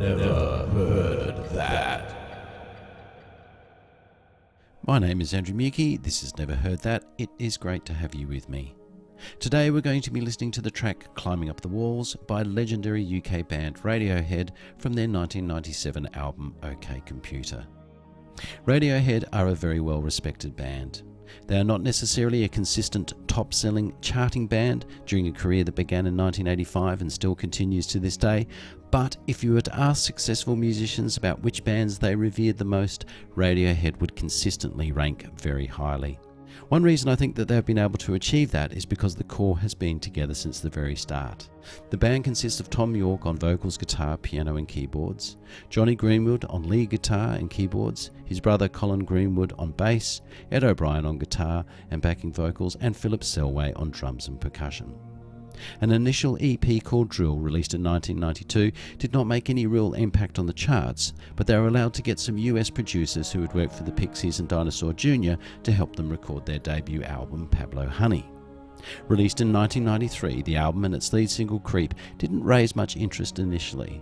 Never heard that. My name is Andrew Muecke. This is Never Heard That. It is great to have you with me. Today we're going to be listening to the track Climbing Up the Walls by legendary UK band Radiohead from their 1997 album OK Computer. Radiohead are a very well respected band. They are not necessarily a consistent top-selling charting band during a career that began in 1985 and still continues to this day, but if you were to ask successful musicians about which bands they revered the most, Radiohead would consistently rank very highly. One reason I think that they've been able to achieve that is because the core has been together since the very start. The band consists of Tom York on vocals, guitar, piano and keyboards, Johnny Greenwood on lead guitar and keyboards, his brother Colin Greenwood on bass, Ed O'Brien on guitar and backing vocals, and Philip Selway on drums and percussion. An initial EP called Drill, released in 1992, did not make any real impact on the charts, but they were allowed to get some US producers who had worked for the Pixies and Dinosaur Jr. to help them record their debut album Pablo Honey. Released in 1993, the album and its lead single Creep didn't raise much interest initially.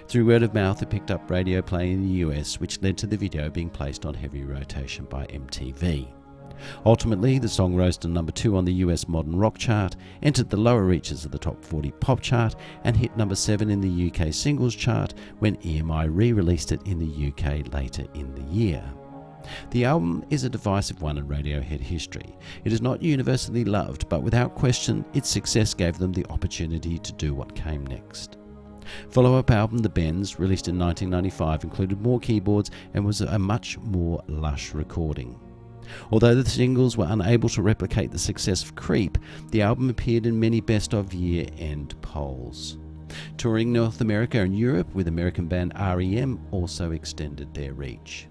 Through word of mouth, it picked up radio play in the US, which led to the video being placed on heavy rotation by MTV. Ultimately, the song rose to number 2 on the US Modern Rock chart, entered the lower reaches of the Top 40 Pop chart, and hit number 7 in the UK Singles chart when EMI re-released it in the UK later in the year. The album is a divisive one in Radiohead history. It is not universally loved, but without question, its success gave them the opportunity to do what came next. Follow-up album The Bends, released in 1995, included more keyboards and was a much more lush recording. Although the singles were unable to replicate the success of Creep, the album appeared in many best-of-year-end polls. Touring North America and Europe with American band REM also extended their reach.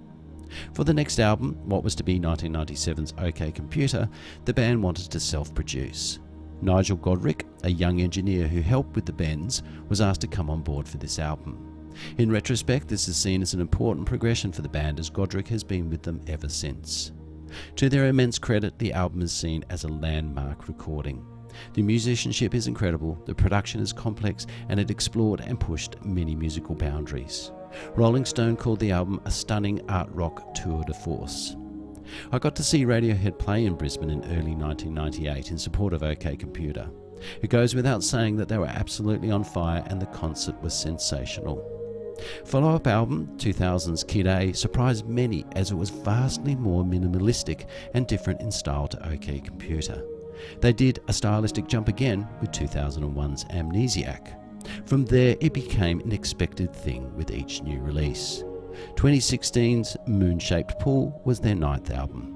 For the next album, what was to be 1997's OK Computer, the band wanted to self-produce. Nigel Godrich, a young engineer who helped with the Bends, was asked to come on board for this album. In retrospect, this is seen as an important progression for the band, as Godrich has been with them ever since. To their immense credit, the album is seen as a landmark recording. The musicianship is incredible, the production is complex, and it explored and pushed many musical boundaries. Rolling Stone called the album a stunning art rock tour de force. I got to see Radiohead play in Brisbane in early 1998 in support of OK Computer. It goes without saying that they were absolutely on fire and the concert was sensational. Follow-up album, 2000's Kid A, surprised many as it was vastly more minimalistic and different in style to OK Computer. They did a stylistic jump again with 2001's Amnesiac. From there, it became an expected thing with each new release. 2016's Moon-Shaped Pool was their 9th album.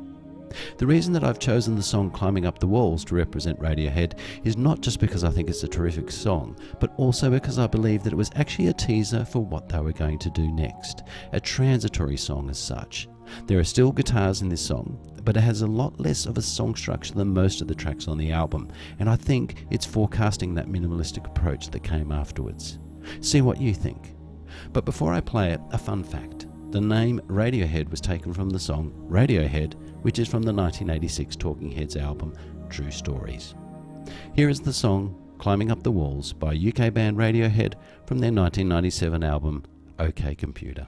The reason that I've chosen the song Climbing Up the Walls to represent Radiohead is not just because I think it's a terrific song, but also because I believe that it was actually a teaser for what they were going to do next, a transitory song as such. There are still guitars in this song, but it has a lot less of a song structure than most of the tracks on the album, and I think it's forecasting that minimalistic approach that came afterwards. See what you think. But before I play it, a fun fact. The name Radiohead was taken from the song Radiohead, which is from the 1986 Talking Heads album True Stories. Here is the song Climbing Up the Walls by UK band Radiohead from their 1997 album OK Computer.